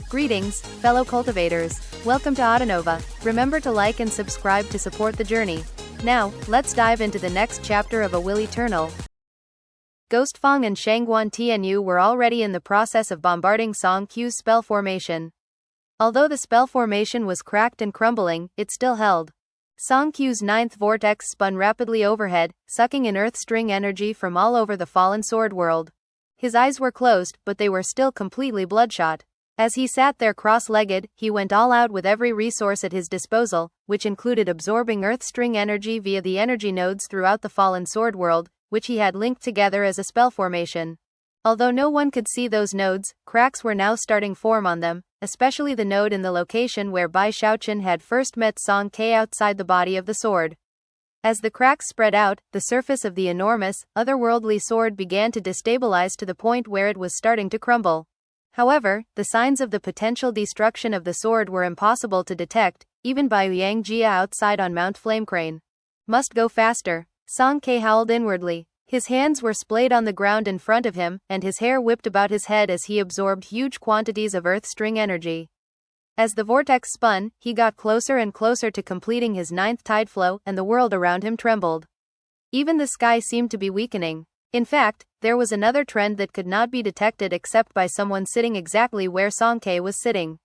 Greetings, fellow cultivators. Welcome to Autonova. Remember to like and subscribe to support the journey. Now, let's dive into the next chapter of A Will Eternal. Ghostfang and Shangguan Tianyu were already in the process of bombarding Song Qiu's spell formation. Although the spell formation was cracked and crumbling, it still held. Song Qiu's ninth vortex spun rapidly overhead, sucking in earth string energy from all over the fallen sword world. His eyes were closed, but they were still completely bloodshot. As he sat there cross-legged, he went all out with every resource at his disposal, which included absorbing earth string energy via the energy nodes throughout the fallen sword world, which he had linked together as a spell formation. Although no one could see those nodes, cracks were now starting form on them, especially the node in the location where Bai Xiaochun had first met Song Ke outside the body of the sword. As the cracks spread out, the surface of the enormous, otherworldly sword began to destabilize to the point where it was starting to crumble. However, the signs of the potential destruction of the sword were impossible to detect, even by Yang Jia outside on Mount Flamecrane. Must go faster. Song Ke howled inwardly. His hands were splayed on the ground in front of him, and his hair whipped about his head as he absorbed huge quantities of earth string energy. As the vortex spun, he got closer and closer to completing his ninth tide flow, and the world around him trembled. Even the sky seemed to be weakening. In fact, there was another trend that could not be detected except by someone sitting exactly where Song Ke was sitting.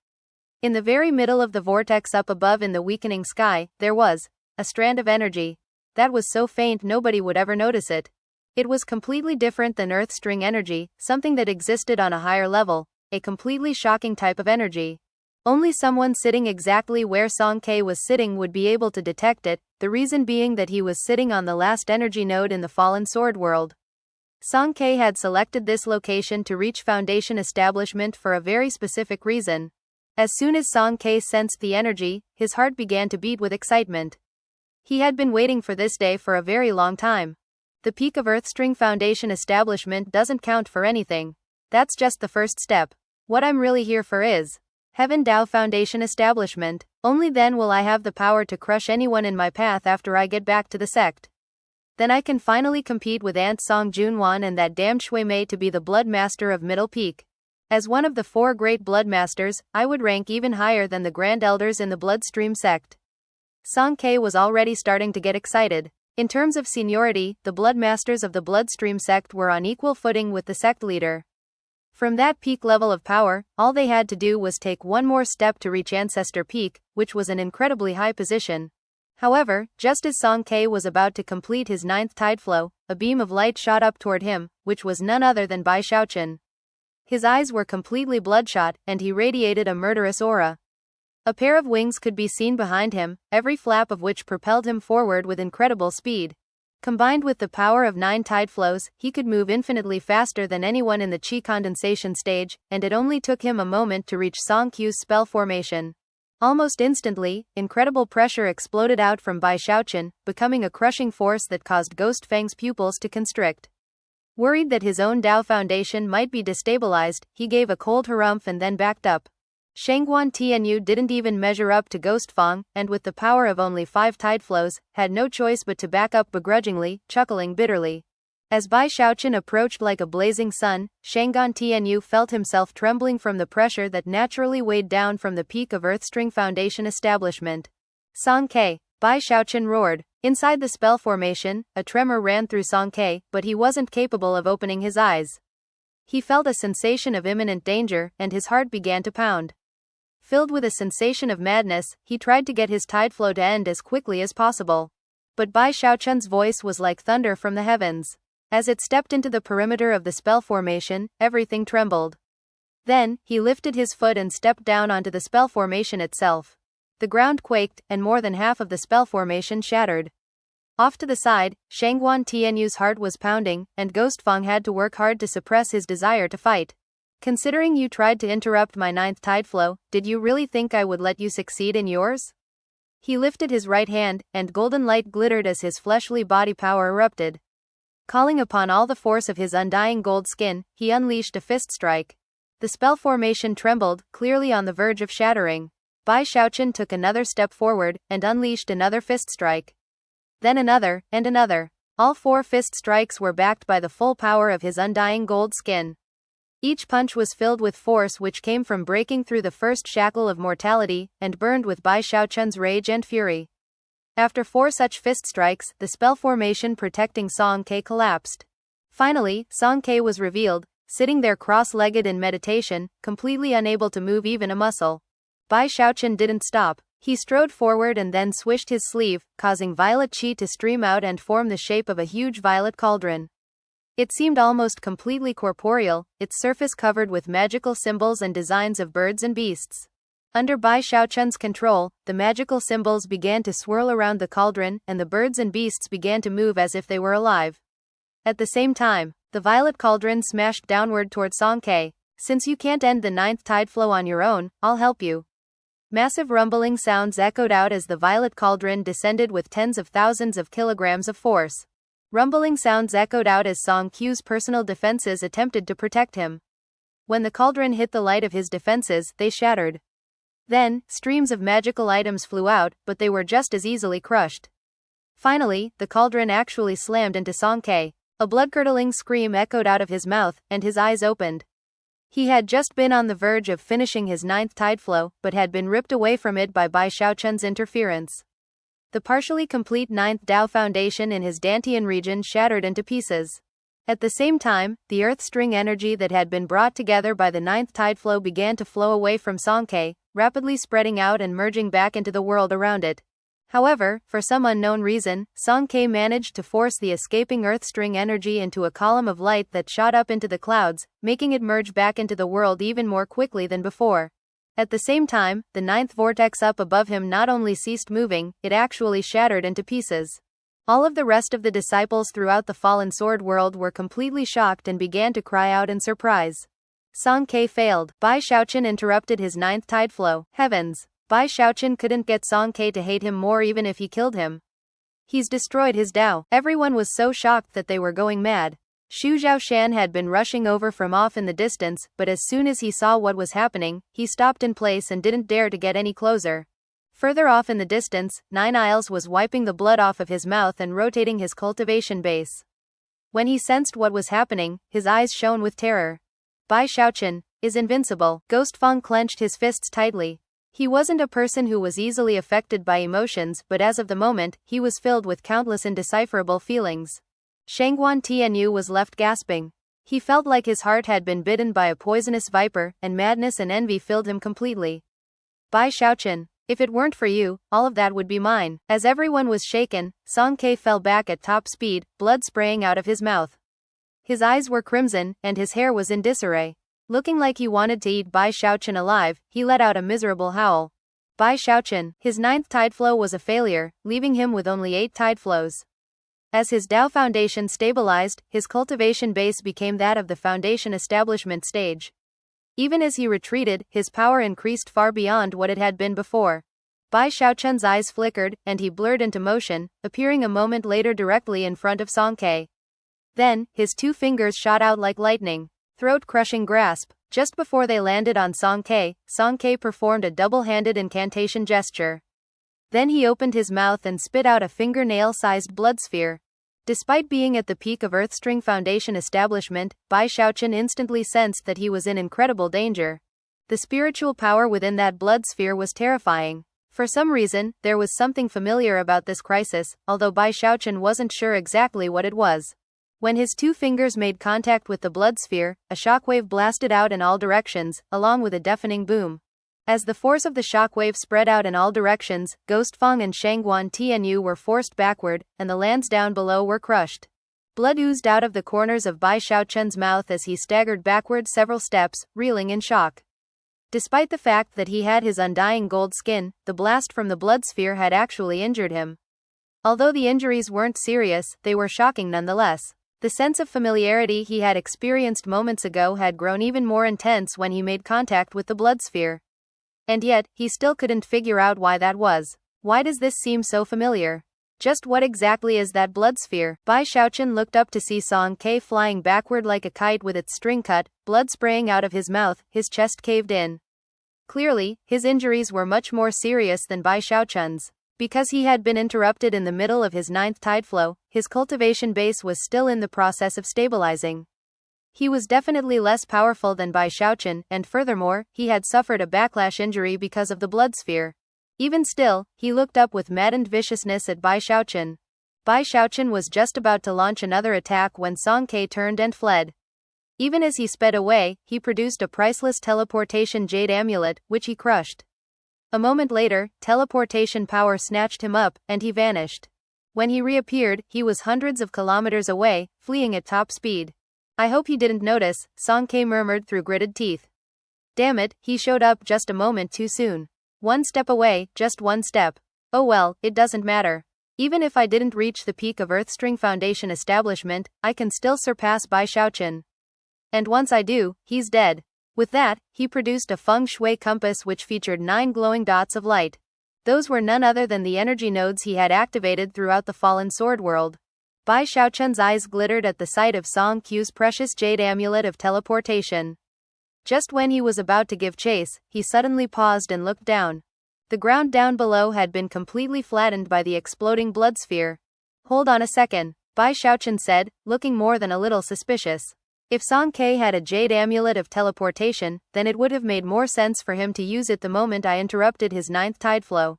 In the very middle of the vortex up above in the weakening sky, there was a strand of energy. That was so faint nobody would ever notice it. It was completely different than earth string energy, something that existed on a higher level, a completely shocking type of energy. Only someone sitting exactly where Song Ke was sitting would be able to detect it, the reason being that he was sitting on the last energy node in the fallen sword world. Song Ke had selected this location to reach Foundation establishment for a very specific reason. As soon as Song Ke sensed the energy, his heart began to beat with excitement. He had been waiting for this day for a very long time. The peak of Earthstring Foundation establishment doesn't count for anything. That's just the first step. What I'm really here for is Heaven Dao Foundation establishment. Only then will I have the power to crush anyone in my path after I get back to the sect. Then I can finally compete with Aunt Song Junwan and that damned Shui Mei to be the Blood Master of Middle Peak. As one of the 4 great Blood Masters, I would rank even higher than the Grand Elders in the Bloodstream sect. Song Ke was already starting to get excited. In terms of seniority, the Blood Masters of the Bloodstream sect were on equal footing with the sect leader. From that peak level of power, all they had to do was take one more step to reach Ancestor Peak, which was an incredibly high position. However, just as Song Ke was about to complete his ninth tide flow, a beam of light shot up toward him, which was none other than Bai Xiaochun. His eyes were completely bloodshot, and he radiated a murderous aura. A pair of wings could be seen behind him, every flap of which propelled him forward with incredible speed. Combined with the power of 9 tide flows, he could move infinitely faster than anyone in the Qi condensation stage, and it only took him a moment to reach Song Qiu's spell formation. Almost instantly, incredible pressure exploded out from Bai Xiaochun, becoming a crushing force that caused Ghostfang's pupils to constrict. Worried that his own Dao Foundation might be destabilized, he gave a cold harumph and then backed up. Shangguan Tianyu didn't even measure up to Ghostfang, and with the power of only 5 tide flows, had no choice but to back up begrudgingly, chuckling bitterly. As Bai Xiaochun approached like a blazing sun, Shangguan Tianyu felt himself trembling from the pressure that naturally weighed down from the peak of Earthstring Foundation establishment. Song Ke, Bai Xiaochun roared. Inside the spell formation, a tremor ran through Song Ke, but he wasn't capable of opening his eyes. He felt a sensation of imminent danger, and his heart began to pound. Filled with a sensation of madness, he tried to get his tide flow to end as quickly as possible. But Bai Xiaochun's voice was like thunder from the heavens. As it stepped into the perimeter of the spell formation, everything trembled. Then, he lifted his foot and stepped down onto the spell formation itself. The ground quaked, and more than half of the spell formation shattered. Off to the side, Shangguan Tianyu's heart was pounding, and Ghostfang had to work hard to suppress his desire to fight. Considering you tried to interrupt my 9th tide flow, did you really think I would let you succeed in yours? He lifted his right hand, and golden light glittered as his fleshly body power erupted. Calling upon all the force of his undying gold skin, he unleashed a fist strike. The spell formation trembled, clearly on the verge of shattering. Bai Xiaochun took another step forward, and unleashed another fist strike. Then another, and another. All 4 fist strikes were backed by the full power of his undying gold skin. Each punch was filled with force which came from breaking through the first shackle of mortality, and burned with Bai Xiaochun's rage and fury. After 4 such fist strikes, the spell formation protecting Song Ke collapsed. Finally, Song Ke was revealed, sitting there cross-legged in meditation, completely unable to move even a muscle. Bai Xiaochun didn't stop. He strode forward and then swished his sleeve, causing violet qi to stream out and form the shape of a huge violet cauldron. It seemed almost completely corporeal, its surface covered with magical symbols and designs of birds and beasts. Under Bai Xiaochun's control, the magical symbols began to swirl around the cauldron, and the birds and beasts began to move as if they were alive. At the same time, the violet cauldron smashed downward toward Song Ke. Since you can't end the 9th tide flow on your own, I'll help you. Massive rumbling sounds echoed out as the violet cauldron descended with tens of thousands of kilograms of force. Rumbling sounds echoed out as Song Ke's personal defenses attempted to protect him. When the cauldron hit the light of his defenses, they shattered. Then, streams of magical items flew out, but they were just as easily crushed. Finally, the cauldron actually slammed into Song Ke. A blood-curdling scream echoed out of his mouth, and his eyes opened. He had just been on the verge of finishing his 9th tide flow, but had been ripped away from it by Bai Xiaochun's interference. The partially complete 9th Dao foundation in his Dantian region shattered into pieces. At the same time, the earth string energy that had been brought together by the 9th tide flow began to flow away from Song Ke, rapidly spreading out and merging back into the world around it. However, for some unknown reason, Song Ke managed to force the escaping earth string energy into a column of light that shot up into the clouds, making it merge back into the world even more quickly than before. At the same time, the 9th vortex up above him not only ceased moving, it actually shattered into pieces. All of the rest of the disciples throughout the fallen sword world were completely shocked and began to cry out in surprise. Song Ke failed. Bai Xiaochun interrupted his 9th tide flow. Heavens! Bai Xiaochun couldn't get Song Ke to hate him more even if he killed him. He's destroyed his Dao. Everyone was so shocked that they were going mad. Xu Zhaoshan had been rushing over from off in the distance, but as soon as he saw what was happening, he stopped in place and didn't dare to get any closer. Further off in the distance, Nine Isles was wiping the blood off of his mouth and rotating his cultivation base. When he sensed what was happening, his eyes shone with terror. Bai Xiaochun is invincible. Ghost Feng clenched his fists tightly. He wasn't a person who was easily affected by emotions, but as of the moment, he was filled with countless indecipherable feelings. Shangguan Tianyu was left gasping. He felt like his heart had been bitten by a poisonous viper, and madness and envy filled him completely. Bai Xiaochun, if it weren't for you, all of that would be mine. As everyone was shaken, Song Ke fell back at top speed, blood spraying out of his mouth. His eyes were crimson, and his hair was in disarray. Looking like he wanted to eat Bai Xiaochun alive, he let out a miserable howl. Bai Xiaochun, his 9th tide flow was a failure, leaving him with only 8 tide flows. As his Dao foundation stabilized, his cultivation base became that of the foundation establishment stage. Even as he retreated, his power increased far beyond what it had been before. Bai Xiaochun's eyes flickered, and he blurred into motion, appearing a moment later directly in front of Song Ke. Then, his 2 fingers shot out like lightning. Throat-crushing grasp. Just before they landed on Song Ke performed a double-handed incantation gesture. Then he opened his mouth and spit out a fingernail-sized blood sphere. Despite being at the peak of Earthstring Foundation establishment, Bai Xiaochun instantly sensed that he was in incredible danger. The spiritual power within that blood sphere was terrifying. For some reason, there was something familiar about this crisis, although Bai Xiaochun wasn't sure exactly what it was. When his 2 fingers made contact with the blood sphere, a shockwave blasted out in all directions, along with a deafening boom. As the force of the shockwave spread out in all directions, Ghost Feng and Shangguan Tianyu were forced backward, and the lands down below were crushed. Blood oozed out of the corners of Bai Xiaochun's mouth as he staggered backward several steps, reeling in shock. Despite the fact that he had his undying gold skin, the blast from the blood sphere had actually injured him. Although the injuries weren't serious, they were shocking nonetheless. The sense of familiarity he had experienced moments ago had grown even more intense when he made contact with the blood sphere. And yet, he still couldn't figure out why that was. Why does this seem so familiar? Just what exactly is that blood sphere? Bai Xiaochun looked up to see Song Ke flying backward like a kite with its string cut, blood spraying out of his mouth, his chest caved in. Clearly, his injuries were much more serious than Bai Xiaochun's. Because he had been interrupted in the middle of his 9th tide flow, his cultivation base was still in the process of stabilizing. He was definitely less powerful than Bai Xiaochun, and furthermore, he had suffered a backlash injury because of the blood sphere. Even still, he looked up with maddened viciousness at Bai Xiaochun. Bai Xiaochun was just about to launch another attack when Song Ke turned and fled. Even as he sped away, he produced a priceless teleportation jade amulet, which he crushed. A moment later, teleportation power snatched him up, and he vanished. When he reappeared, he was hundreds of kilometers away, fleeing at top speed. I hope he didn't notice, Song Ke murmured through gritted teeth. Damn it, he showed up just a moment too soon. One step away, just one step. Oh well, it doesn't matter. Even if I didn't reach the peak of Earthstring Foundation establishment, I can still surpass Bai Xiaochun. And once I do, he's dead. With that, he produced a feng shui compass which featured 9 glowing dots of light. Those were none other than the energy nodes he had activated throughout the fallen sword world. Bai Xiaochun's eyes glittered at the sight of Song Ke's precious jade amulet of teleportation. Just when he was about to give chase, he suddenly paused and looked down. The ground down below had been completely flattened by the exploding blood sphere. Hold on a second, Bai Xiaochun said, looking more than a little suspicious. If Song Ke had a jade amulet of teleportation, then it would have made more sense for him to use it the moment I interrupted his 9th tide flow.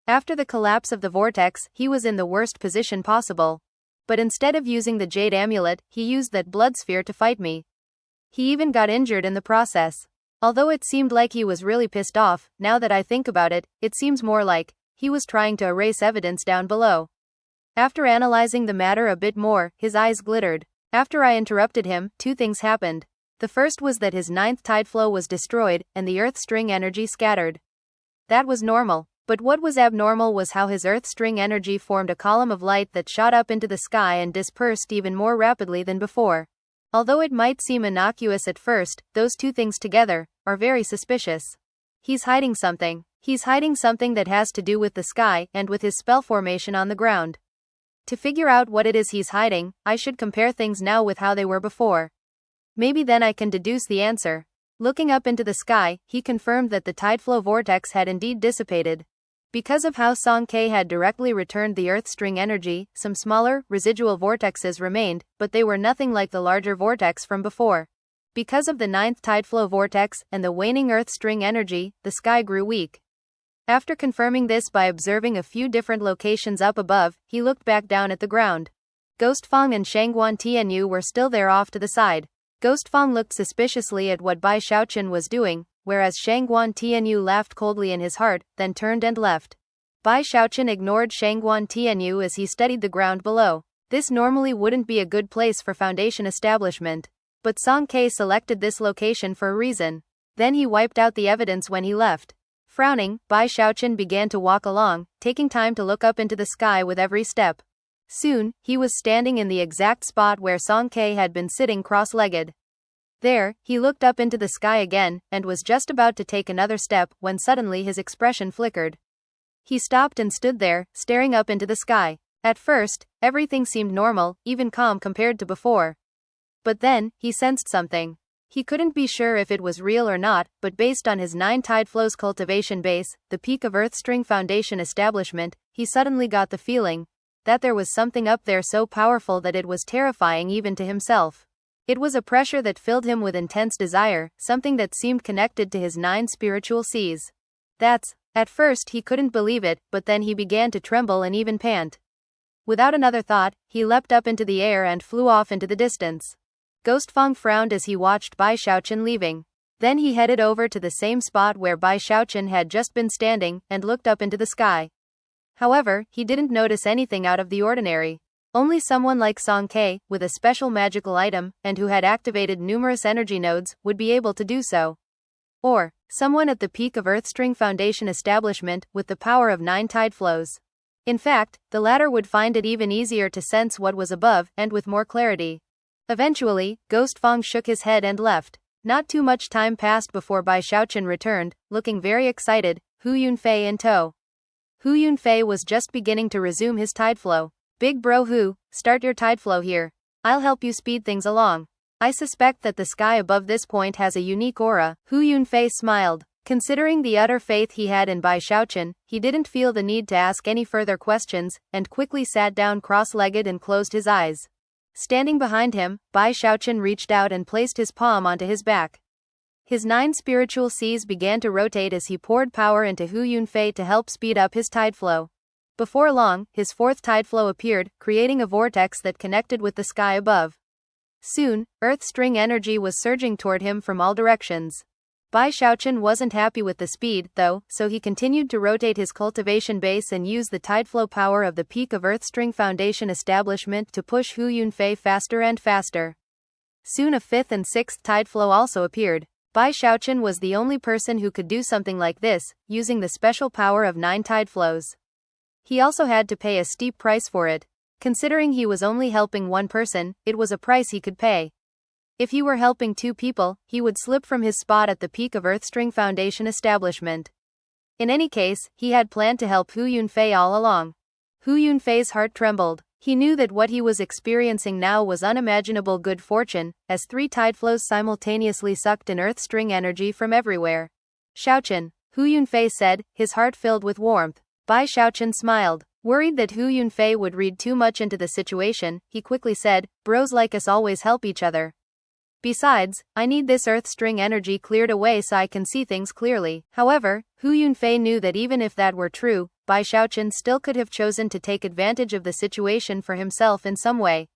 After the collapse of the vortex, he was in the worst position possible. But instead of using the jade amulet, he used that blood sphere to fight me. He even got injured in the process. Although it seemed like he was really pissed off, now that I think about it, it seems more like he was trying to erase evidence down below. After analyzing the matter a bit more, his eyes glittered. After I interrupted him, 2 things happened. The first was that his 9th tide flow was destroyed, and the earth string energy scattered. That was normal. But what was abnormal was how his earth string energy formed a column of light that shot up into the sky and dispersed even more rapidly than before. Although it might seem innocuous at first, those 2 things together are very suspicious. He's hiding something. He's hiding something that has to do with the sky and with his spell formation on the ground. To figure out what it is he's hiding, I should compare things now with how they were before. Maybe then I can deduce the answer. Looking up into the sky, he confirmed that the tideflow vortex had indeed dissipated. Because of how Song Ke had directly returned the earth string energy, some smaller, residual vortexes remained, but they were nothing like the larger vortex from before. Because of the 9th tideflow vortex and the waning earth string energy, the sky grew weak. After confirming this by observing a few different locations up above, he looked back down at the ground. Ghost Fang and Shangguan Tianyu were still there off to the side. Ghost Fang looked suspiciously at what Bai Xiaochun was doing, whereas Shangguan Tianyu laughed coldly in his heart, then turned and left. Bai Xiaochun ignored Shangguan Tianyu as he studied the ground below. This normally wouldn't be a good place for Foundation establishment. But Song Ke selected this location for a reason. Then he wiped out the evidence when he left. Frowning, Bai Xiaochun began to walk along, taking time to look up into the sky with every step. Soon, he was standing in the exact spot where Song Ke had been sitting cross-legged. There, he looked up into the sky again, and was just about to take another step when suddenly his expression flickered. He stopped and stood there, staring up into the sky. At first, everything seemed normal, even calm compared to before. But then, he sensed something. He couldn't be sure if it was real or not, but based on his 9 tide flows cultivation base, the peak of Earthstring Foundation establishment, he suddenly got the feeling that there was something up there so powerful that it was terrifying even to himself. It was a pressure that filled him with intense desire, something that seemed connected to his 9 spiritual seas. At first he couldn't believe it, but then he began to tremble and even pant. Without another thought, he leapt up into the air and flew off into the distance. Ghost Fang frowned as he watched Bai Xiaochun leaving. Then he headed over to the same spot where Bai Xiaochun had just been standing, and looked up into the sky. However, he didn't notice anything out of the ordinary. Only someone like Song Ke, with a special magical item, and who had activated numerous energy nodes, would be able to do so. Or, someone at the peak of Earthstring Foundation establishment, with the power of 9 tide flows. In fact, the latter would find it even easier to sense what was above, and with more clarity. Eventually, Ghost Fang shook his head and left. Not too much time passed before Bai Xiaochun returned, looking very excited, Hu Yunfei in tow. Hu Yunfei was just beginning to resume his tide flow. Big bro Hu, start your tide flow here. I'll help you speed things along. I suspect that the sky above this point has a unique aura. Hu Yunfei smiled. Considering the utter faith he had in Bai Xiaochun, he didn't feel the need to ask any further questions, and quickly sat down cross-legged and closed his eyes. Standing behind him, Bai Xiaochun reached out and placed his palm onto his back. His 9 spiritual seas began to rotate as he poured power into Hu Yunfei to help speed up his tide flow. Before long, his 4th tide flow appeared, creating a vortex that connected with the sky above. Soon, earth string energy was surging toward him from all directions. Bai Xiaochun wasn't happy with the speed, though, so he continued to rotate his cultivation base and use the tide flow power of the peak of Earthstring Foundation establishment to push Hu Yunfei faster and faster. Soon a 5th and 6th tide flow also appeared. Bai Xiaochun was the only person who could do something like this, using the special power of 9 tide flows. He also had to pay a steep price for it. Considering he was only helping one person, it was a price he could pay. If he were helping 2 people, he would slip from his spot at the peak of Earthstring Foundation establishment. In any case, he had planned to help Hu Yunfei all along. Hu Yunfei's heart trembled. He knew that what he was experiencing now was unimaginable good fortune, as 3 tide flows simultaneously sucked in Earthstring energy from everywhere. Xiaochun, Hu Yunfei said, his heart filled with warmth. Bai Xiaochun smiled. Worried that Hu Yunfei would read too much into the situation, he quickly said, "Bros like us always help each other. Besides, I need this earth string energy cleared away so I can see things clearly." However, Hu Yunfei knew that even if that were true, Bai Xiaochun still could have chosen to take advantage of the situation for himself in some way.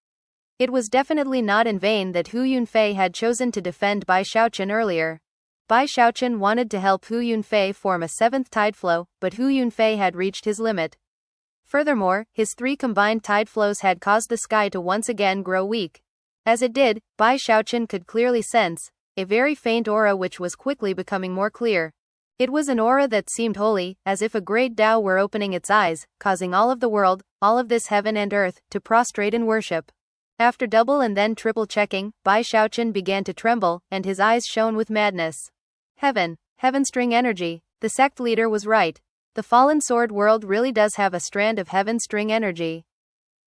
It was definitely not in vain that Hu Yunfei had chosen to defend Bai Xiaochun earlier. Bai Xiaochun wanted to help Hu Yunfei form a 7th tide flow, but Hu Yunfei had reached his limit. Furthermore, his 3 combined tide flows had caused the sky to once again grow weak. As it did, Bai Xiaochun could clearly sense a very faint aura which was quickly becoming more clear. It was an aura that seemed holy, as if a great Tao were opening its eyes, causing all of the world, all of this heaven and earth, to prostrate in worship. After double and then triple checking, Bai Xiaochun began to tremble, and his eyes shone with madness. Heavenstring energy. The sect leader was right. The fallen sword world really does have a strand of Heavenstring energy.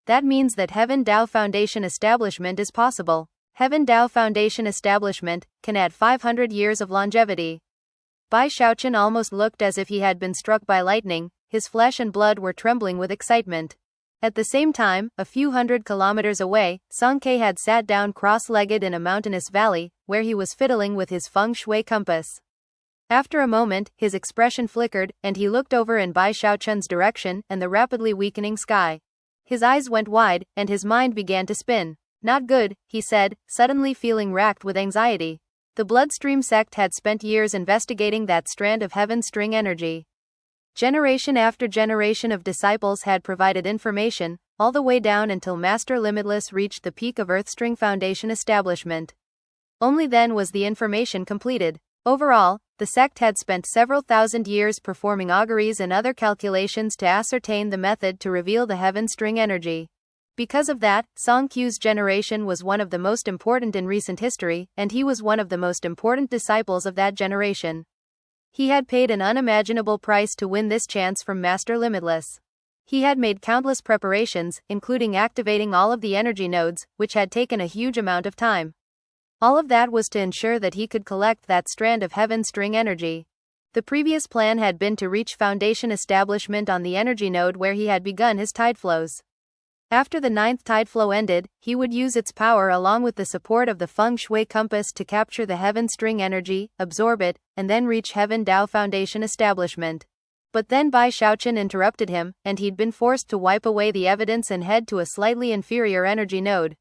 That means that Heaven Tao Foundation establishment is possible. Heaven Tao Foundation establishment can add 500 years of longevity. Bai Xiaochun almost looked as if he had been struck by lightning. His flesh and blood were trembling with excitement. At the same time, a few hundred kilometers away, Song Ke had sat down cross-legged in a mountainous valley, where he was fiddling with his feng shui compass. After a moment, his expression flickered, and he looked over in Bai Xiaochun's direction and the rapidly weakening sky. His eyes went wide, and his mind began to spin. "Not good," he said, suddenly feeling racked with anxiety. The Bloodstream sect had spent years investigating that strand of Heavenstring energy. Generation after generation of disciples had provided information, all the way down until Master Limitless reached the peak of Earthstring Foundation establishment. Only then was the information completed. Overall, the sect had spent several thousand years performing auguries and other calculations to ascertain the method to reveal the Heavenstring energy. Because of that, Song Q's generation was one of the most important in recent history, and he was one of the most important disciples of that generation. He had paid an unimaginable price to win this chance from Master Limitless. He had made countless preparations, including activating all of the energy nodes, which had taken a huge amount of time. All of that was to ensure that he could collect that strand of Heavenstring energy. The previous plan had been to reach Foundation establishment on the energy node where he had begun his tide flows. After the 9th tide flow ended, he would use its power along with the support of the feng shui compass to capture the Heavenstring energy, absorb it, and then reach Heaven Tao Foundation establishment. But then Bai Xiaochun interrupted him, and he'd been forced to wipe away the evidence and head to a slightly inferior energy node.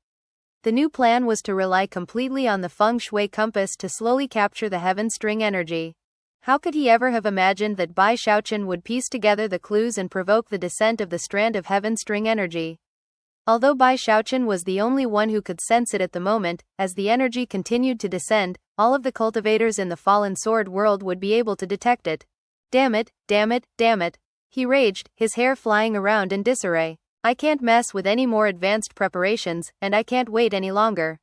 The new plan was to rely completely on the feng shui compass to slowly capture the Heavenstring energy. How could he ever have imagined that Bai Xiaochun would piece together the clues and provoke the descent of the strand of Heavenstring energy? Although Bai Xiaochun was the only one who could sense it at the moment, as the energy continued to descend, all of the cultivators in the fallen sword world would be able to detect it. Damn it, damn it, damn it. He raged, his hair flying around in disarray. I can't mess with any more advanced preparations, and I can't wait any longer.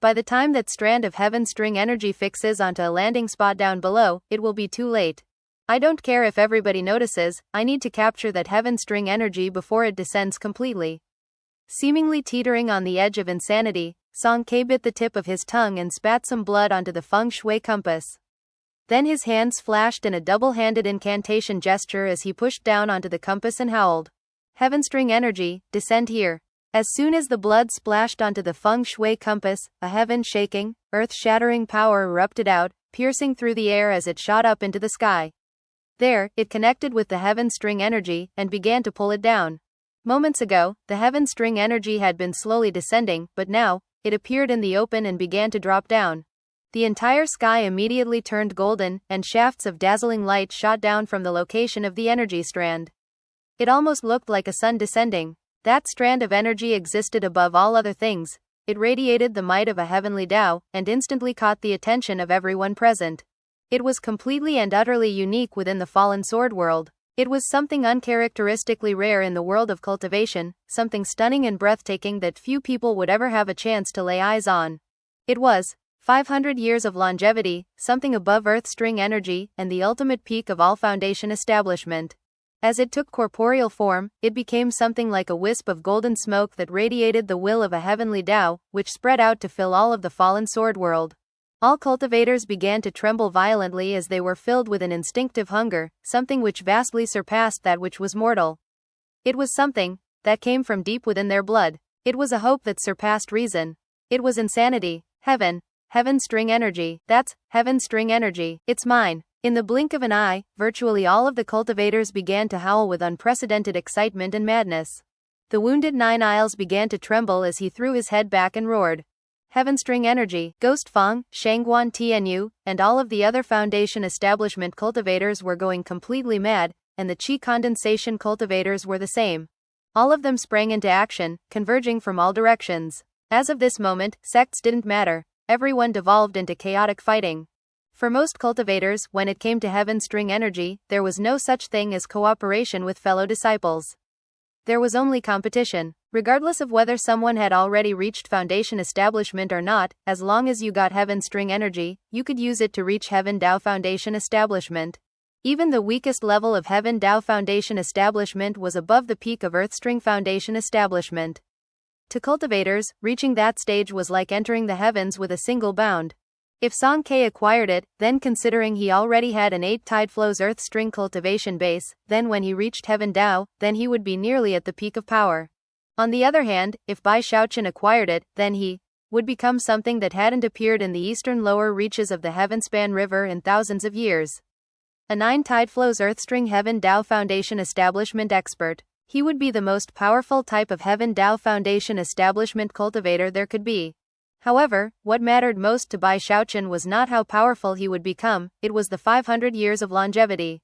By the time that strand of Heavenstring energy fixes onto a landing spot down below, it will be too late. I don't care if everybody notices, I need to capture that Heavenstring energy before it descends completely. Seemingly teetering on the edge of insanity, Song Ke bit the tip of his tongue and spat some blood onto the feng shui compass. Then his hands flashed in a double-handed incantation gesture as he pushed down onto the compass and howled. Heavenstring energy, descend here. As soon as the blood splashed onto the feng shui compass, a heaven-shaking, earth-shattering power erupted out, piercing through the air as it shot up into the sky. There, it connected with the Heavenstring energy, and began to pull it down. Moments ago, the Heavenstring energy had been slowly descending, but now, it appeared in the open and began to drop down. The entire sky immediately turned golden, and shafts of dazzling light shot down from the location of the energy strand. It almost looked like a sun descending. That strand of energy existed above all other things. It radiated the might of a heavenly Tao, and instantly caught the attention of everyone present. It was completely and utterly unique within the fallen sword world. It was something uncharacteristically rare in the world of cultivation, something stunning and breathtaking that few people would ever have a chance to lay eyes on. It was 500 years of longevity, something above Earthstring energy, and the ultimate peak of all foundation establishment. As it took corporeal form, it became something like a wisp of golden smoke that radiated the will of a heavenly Tao, which spread out to fill all of the fallen sword world. All cultivators began to tremble violently as they were filled with an instinctive hunger, something which vastly surpassed that which was mortal. It was something that came from deep within their blood. It was a hope that surpassed reason. It was insanity. Heavenstring energy. That's Heavenstring energy. It's mine. In the blink of an eye, virtually all of the cultivators began to howl with unprecedented excitement and madness. The wounded Nine Isles began to tremble as he threw his head back and roared. Heavenstring energy. Ghost Fang, Shangguan Tianyu, and all of the other foundation establishment cultivators were going completely mad, and the Qi condensation cultivators were the same. All of them sprang into action, converging from all directions. As of this moment, sects didn't matter. Everyone devolved into chaotic fighting. For most cultivators, when it came to Heavenstring energy, there was no such thing as cooperation with fellow disciples. There was only competition. Regardless of whether someone had already reached foundation establishment or not, as long as you got Heavenstring energy, you could use it to reach Heaven Dao foundation establishment. Even the weakest level of Heaven Dao foundation establishment was above the peak of Earthstring foundation establishment. To cultivators, reaching that stage was like entering the heavens with a single bound. If Song Ke acquired it, then considering he already had an 8 tide flows Earthstring cultivation base, then when he reached Heaven Dao, then he would be nearly at the peak of power. On the other hand, if Bai Xiaochun acquired it, then he would become something that hadn't appeared in the eastern lower reaches of the Heavenspan River in thousands of years. A 9 tide flows Earthstring Heaven Dao Foundation establishment expert. He would be the most powerful type of Heaven Dao Foundation establishment cultivator there could be. However, what mattered most to Bai Xiaochun was not how powerful he would become, it was the 500 years of longevity.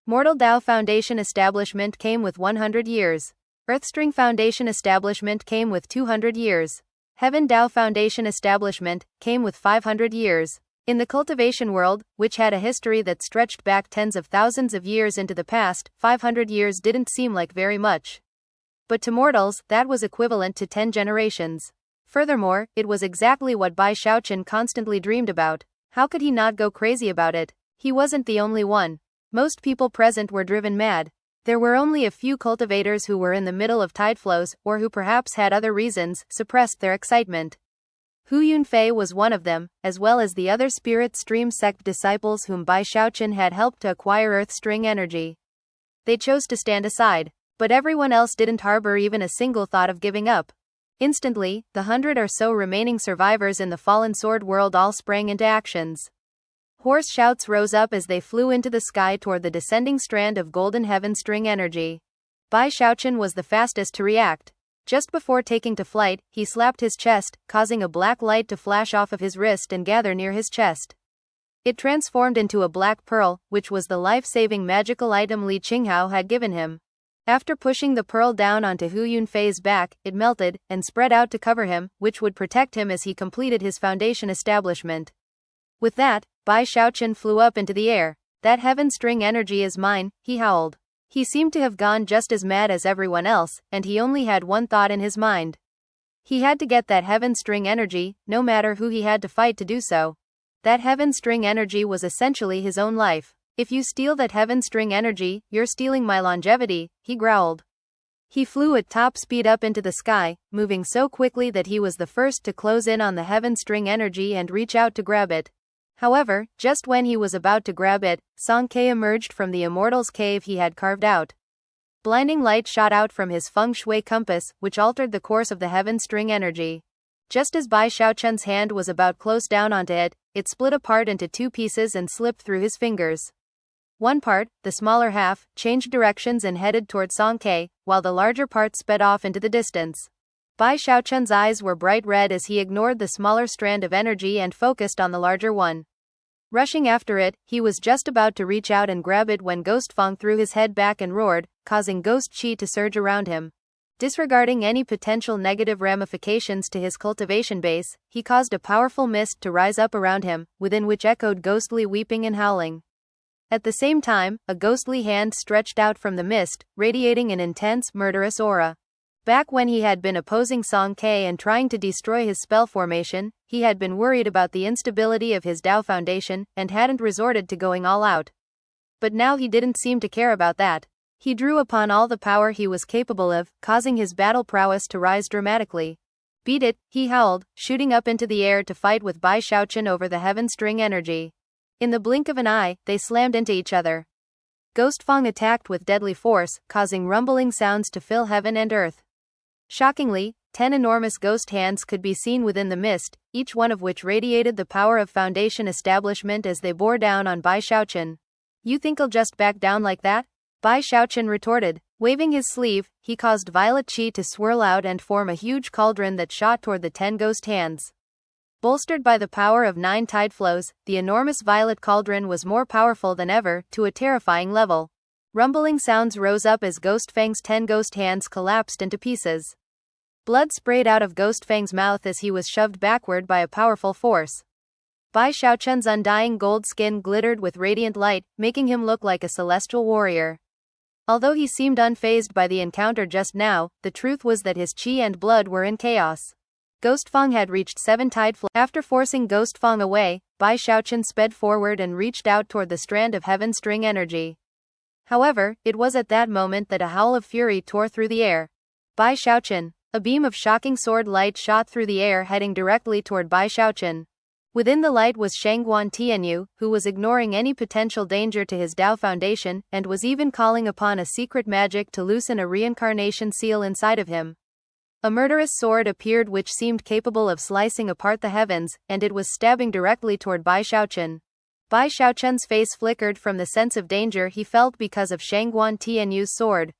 Mortal Dao Foundation establishment came with 100 years. Earthstring Foundation establishment came with 200 years. Heaven Dao Foundation establishment came with 500 years. In the cultivation world, which had a history that stretched back tens of thousands of years into the past, 500 years didn't seem like very much. But to mortals, that was equivalent to 10 generations. Furthermore, it was exactly what Bai Xiaochun constantly dreamed about. How could he not go crazy about it? He wasn't the only one. Most people present were driven mad. There were only a few cultivators who were in the middle of tide flows, or who perhaps had other reasons, suppressed their excitement. Hu Yunfei was one of them, as well as the other Spirit Stream sect disciples whom Bai Xiaochun had helped to acquire Earthstring energy. They chose to stand aside. But everyone else didn't harbor even a single thought of giving up. Instantly, the 100 or so remaining survivors in the fallen sword world all sprang into actions. Hoarse shouts rose up as they flew into the sky toward the descending strand of golden Heavenstring energy. Bai Xiaochun was the fastest to react. Just before taking to flight, he slapped his chest, causing a black light to flash off of his wrist and gather near his chest. It transformed into a black pearl, which was the life-saving magical item Li Qinghao had given him. After pushing the pearl down onto Hu Yunfei's back, it melted, and spread out to cover him, which would protect him as he completed his foundation establishment. With that, Bai Xiaochun flew up into the air. That Heavenstring energy is mine, he howled. He seemed to have gone just as mad as everyone else, and he only had one thought in his mind. He had to get that Heavenstring energy, no matter who he had to fight to do so. That Heavenstring energy was essentially his own life. If you steal that Heavenstring energy, you're stealing my longevity, he growled. He flew at top speed up into the sky, moving so quickly that he was the first to close in on the Heavenstring energy and reach out to grab it. However, just when he was about to grab it, Song Ke emerged from the Immortals cave he had carved out. Blinding light shot out from his feng shui compass, which altered the course of the Heavenstring energy. Just as Bai Xiaochun's hand was about close down onto it, it split apart into two pieces and slipped through his fingers. One part, the smaller half, changed directions and headed toward Song Ke, while the larger part sped off into the distance. Bai Xiaochun's eyes were bright red as he ignored the smaller strand of energy and focused on the larger one. Rushing after it, he was just about to reach out and grab it when Ghost Fang threw his head back and roared, causing ghost qi to surge around him. Disregarding any potential negative ramifications to his cultivation base, he caused a powerful mist to rise up around him, within which echoed ghostly weeping and howling. At the same time, a ghostly hand stretched out from the mist, radiating an intense, murderous aura. Back when he had been opposing Song Ke and trying to destroy his spell formation, he had been worried about the instability of his Dao foundation, and hadn't resorted to going all out. But now he didn't seem to care about that. He drew upon all the power he was capable of, causing his battle prowess to rise dramatically. Beat it, he howled, shooting up into the air to fight with Bai Xiaochun over the Heavenstring energy. In the blink of an eye, they slammed into each other. Ghost Fang attacked with deadly force, causing rumbling sounds to fill heaven and earth. Shockingly, 10 enormous ghost hands could be seen within the mist, each one of which radiated the power of foundation establishment as they bore down on Bai Xiaochun. You think I'll just back down like that? Bai Xiaochun retorted. Waving his sleeve, he caused violet qi to swirl out and form a huge cauldron that shot toward the 10 ghost hands. Bolstered by the power of 9 tide flows, the enormous violet cauldron was more powerful than ever, to a terrifying level. Rumbling sounds rose up as Ghost Fang's 10 ghost hands collapsed into pieces. Blood sprayed out of Ghost Fang's mouth as he was shoved backward by a powerful force. Bai Xiaochun's undying gold skin glittered with radiant light, making him look like a celestial warrior. Although he seemed unfazed by the encounter just now, the truth was that his qi and blood were in chaos. Ghost Fang had reached 7 tide flows. After forcing Ghost Fang away, Bai Xiaochun sped forward and reached out toward the strand of Heavenstring energy. However, it was at that moment that a howl of fury tore through the air. Bai Xiaochun. A beam of shocking sword light shot through the air heading directly toward Bai Xiaochun. Within the light was Shangguan Tianyu, who was ignoring any potential danger to his Dao foundation, and was even calling upon a secret magic to loosen a reincarnation seal inside of him. A murderous sword appeared which seemed capable of slicing apart the heavens, and it was stabbing directly toward Bai Xiaochun. Bai Xiaochun's face flickered from the sense of danger he felt because of Shangguan Tianyu's sword.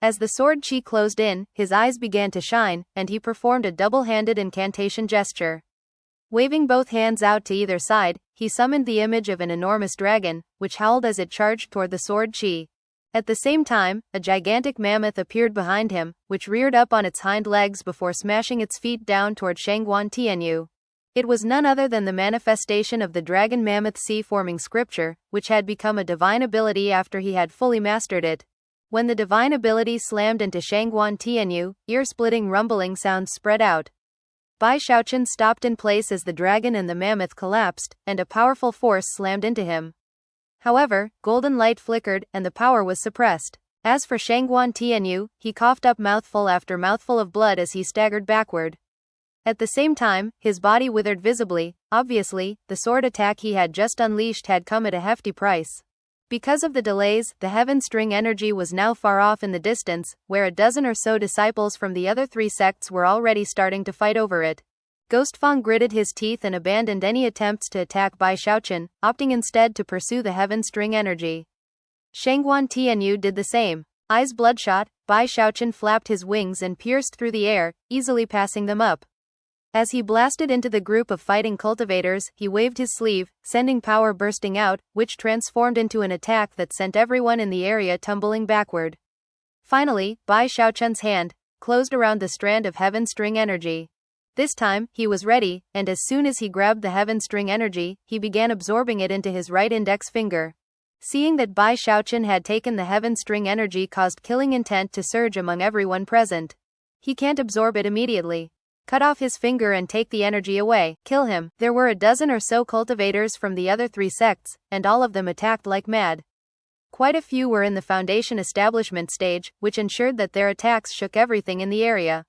As the sword qi closed in, his eyes began to shine, and he performed a double-handed incantation gesture. Waving both hands out to either side, he summoned the image of an enormous dragon, which howled as it charged toward the sword qi. At the same time, a gigantic mammoth appeared behind him, which reared up on its hind legs before smashing its feet down toward Shangguan Tianyu. It was none other than the manifestation of the dragon mammoth sea-forming scripture, which had become a divine ability after he had fully mastered it. When the divine ability slammed into Shangguan Tianyu, ear-splitting rumbling sounds spread out. Bai Xiaochun stopped in place as the dragon and the mammoth collapsed, and a powerful force slammed into him. However, golden light flickered, and the power was suppressed. As for Shangguan Tianyu, he coughed up mouthful after mouthful of blood as he staggered backward. At the same time, his body withered visibly. Obviously, the sword attack he had just unleashed had come at a hefty price. Because of the delays, the Heavenstring energy was now far off in the distance, where a dozen or so disciples from the other 3 sects were already starting to fight over it. Ghost Fang gritted his teeth and abandoned any attempts to attack Bai Xiaochun, opting instead to pursue the Heavenstring energy. Shangguan Tianyu did the same. Eyes bloodshot, Bai Xiaochun flapped his wings and pierced through the air, easily passing them up. As he blasted into the group of fighting cultivators, he waved his sleeve, sending power bursting out, which transformed into an attack that sent everyone in the area tumbling backward. Finally, Bai Xiaochun's hand closed around the strand of Heavenstring energy. This time, he was ready, and as soon as he grabbed the Heavenstring energy, he began absorbing it into his right index finger. Seeing that Bai Xiaochun had taken the Heavenstring energy caused killing intent to surge among everyone present. He can't absorb it immediately. Cut off his finger and take the energy away. Kill him. There were a dozen or so cultivators from the other 3 sects, and all of them attacked like mad. Quite a few were in the foundation establishment stage, which ensured that their attacks shook everything in the area.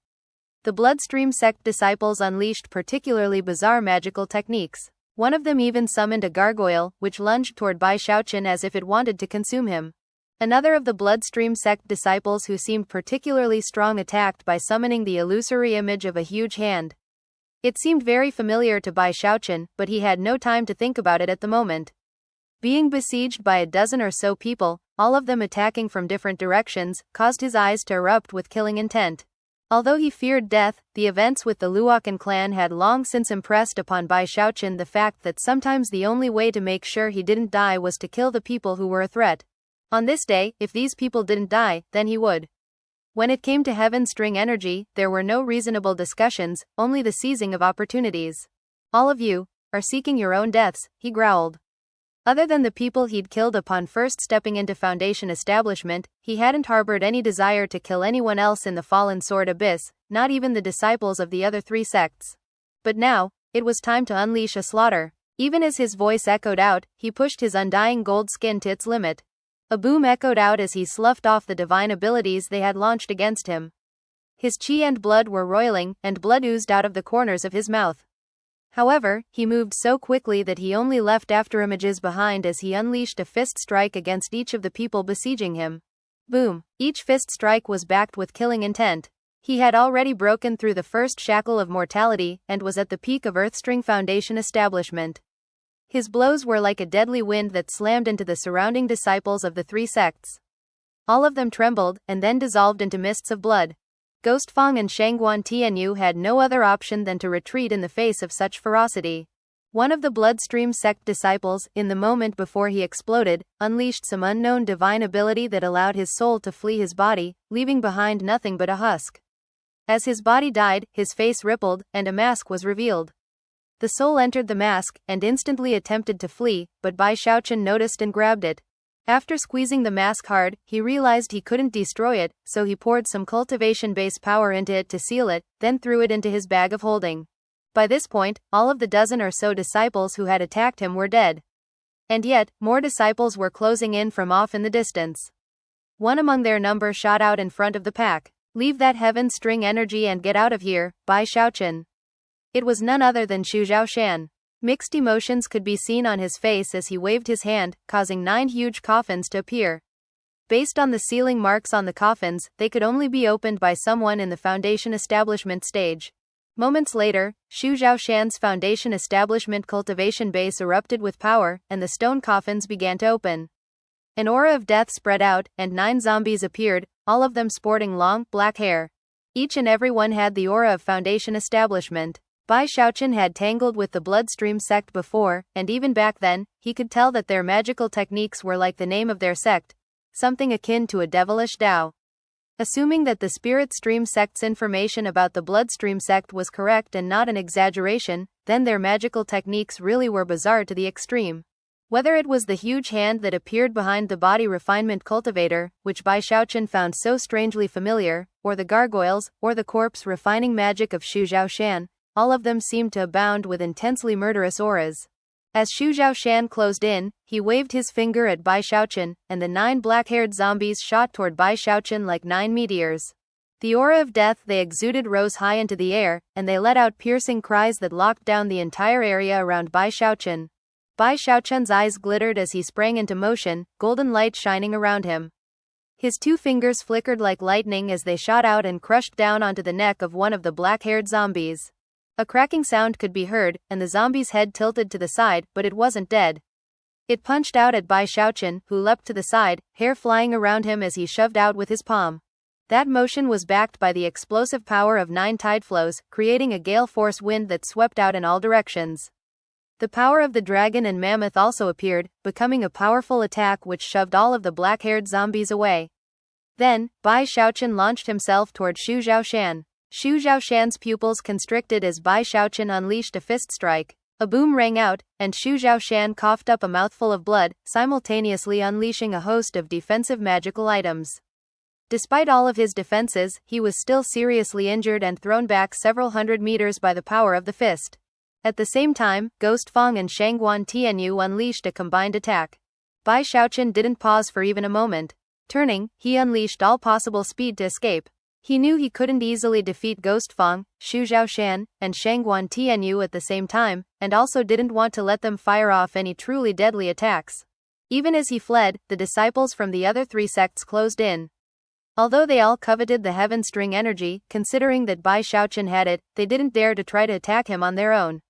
The Bloodstream sect disciples unleashed particularly bizarre magical techniques. One of them even summoned a gargoyle, which lunged toward Bai Xiaochun as if it wanted to consume him. Another of the Bloodstream sect disciples who seemed particularly strong attacked by summoning the illusory image of a huge hand. It seemed very familiar to Bai Xiaochun, but he had no time to think about it at the moment. Being besieged by a dozen or so people, all of them attacking from different directions, caused his eyes to erupt with killing intent. Although he feared death, the events with the Luokan clan had long since impressed upon Bai Xiaochun the fact that sometimes the only way to make sure he didn't die was to kill the people who were a threat. On this day, if these people didn't die, then he would. When it came to Heavenstring energy, there were no reasonable discussions, only the seizing of opportunities. All of you are seeking your own deaths, he growled. Other than the people he'd killed upon first stepping into Foundation establishment, he hadn't harbored any desire to kill anyone else in the Fallen Sword Abyss, not even the disciples of the other three sects. But now, it was time to unleash a slaughter. Even as his voice echoed out, he pushed his undying gold skin to its limit. A boom echoed out as he sloughed off the divine abilities they had launched against him. His chi and blood were roiling, and blood oozed out of the corners of his mouth. However, he moved so quickly that he only left afterimages behind as he unleashed a fist strike against each of the people besieging him. Boom! Each fist strike was backed with killing intent. He had already broken through the first shackle of mortality and was at the peak of Earthstring Foundation establishment. His blows were like a deadly wind that slammed into the surrounding disciples of the three sects. All of them trembled and then dissolved into mists of blood. Ghostfang and Shangguan Tianyu had no other option than to retreat in the face of such ferocity. One of the Bloodstream sect disciples, in the moment before he exploded, unleashed some unknown divine ability that allowed his soul to flee his body, leaving behind nothing but a husk. As his body died, his face rippled, and a mask was revealed. The soul entered the mask, and instantly attempted to flee, but Bai Xiaochun noticed and grabbed it. After squeezing the mask hard, he realized he couldn't destroy it, so he poured some cultivation-based power into it to seal it, then threw it into his bag of holding. By this point, all of the dozen or so disciples who had attacked him were dead. And yet, more disciples were closing in from off in the distance. One among their number shot out in front of the pack. "Leave that Heavenstring energy and get out of here, Bai Xiaochun." It was none other than Xu Zhaoshan. Mixed emotions could be seen on his face as he waved his hand, causing 9 huge coffins to appear. Based on the sealing marks on the coffins, they could only be opened by someone in the Foundation establishment stage. Moments later, Xu Zhaoshan's Foundation establishment cultivation base erupted with power, and the stone coffins began to open. An aura of death spread out, and 9 zombies appeared, all of them sporting long, black hair. Each and every one had the aura of Foundation establishment. Bai Xiaochun had tangled with the Bloodstream sect before, and even back then, he could tell that their magical techniques were like the name of their sect, something akin to a devilish Tao. Assuming that the Spirit Stream sect's information about the Bloodstream sect was correct and not an exaggeration, then their magical techniques really were bizarre to the extreme. Whether it was the huge hand that appeared behind the body refinement cultivator, which Bai Xiaochun found so strangely familiar, or the gargoyles, or the corpse refining magic of Xu Zhaoshan, all of them seemed to abound with intensely murderous auras. As Xu Zhaoshan closed in, he waved his finger at Bai Xiaochun, and the 9 black-haired zombies shot toward Bai Xiaochun like 9 meteors. The aura of death they exuded rose high into the air, and they let out piercing cries that locked down the entire area around Bai Xiaochun. Bai Xiaochun's eyes glittered as he sprang into motion, golden light shining around him. His 2 fingers flickered like lightning as they shot out and crushed down onto the neck of one of the black-haired zombies. A cracking sound could be heard, and the zombie's head tilted to the side, but it wasn't dead. It punched out at Bai Xiaochun, who leapt to the side, hair flying around him as he shoved out with his palm. That motion was backed by the explosive power of 9 tide flows, creating a gale force wind that swept out in all directions. The power of the dragon and mammoth also appeared, becoming a powerful attack which shoved all of the black-haired zombies away. Then, Bai Xiaochun launched himself toward Xu Zhaoshan. Xu Zhaoshan's pupils constricted as Bai Xiaochun unleashed a fist strike. A boom rang out, and Xu Zhaoshan coughed up a mouthful of blood, simultaneously unleashing a host of defensive magical items. Despite all of his defenses, he was still seriously injured and thrown back several hundred meters by the power of the fist. At the same time, Ghostfang and Shangguan Tianyu unleashed a combined attack. Bai Xiaochun didn't pause for even a moment. Turning, he unleashed all possible speed to escape. He knew he couldn't easily defeat Ghostfang, Xu Zhaoshan, and Shangguan Tianyu at the same time, and also didn't want to let them fire off any truly deadly attacks. Even as he fled, the disciples from the other 3 sects closed in. Although they all coveted the Heavenstring energy, considering that Bai Xiaochun had it, they didn't dare to try to attack him on their own.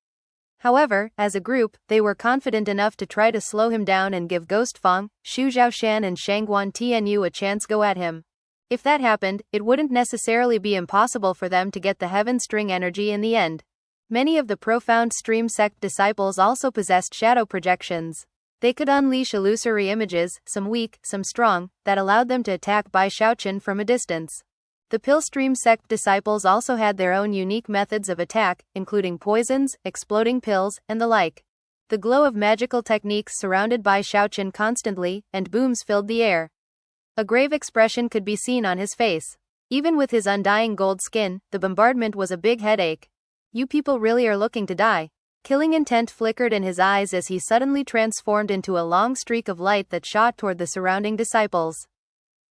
However, as a group, they were confident enough to try to slow him down and give Ghost Fang, Xu Zhaoshan and Shangguan Tianyu a chance go at him. If that happened, it wouldn't necessarily be impossible for them to get the Heavenstring energy in the end. Many of the profound stream sect disciples also possessed shadow projections. They could unleash illusory images, some weak, some strong, that allowed them to attack Bai Xiaochun from a distance. The pill stream sect disciples also had their own unique methods of attack, including poisons, exploding pills, and the like. The glow of magical techniques surrounded Bai Xiaochun constantly, and booms filled the air. A grave expression could be seen on his face. Even with his undying gold skin, the bombardment was a big headache. You people really are looking to die. Killing intent flickered in his eyes as he suddenly transformed into a long streak of light that shot toward the surrounding disciples.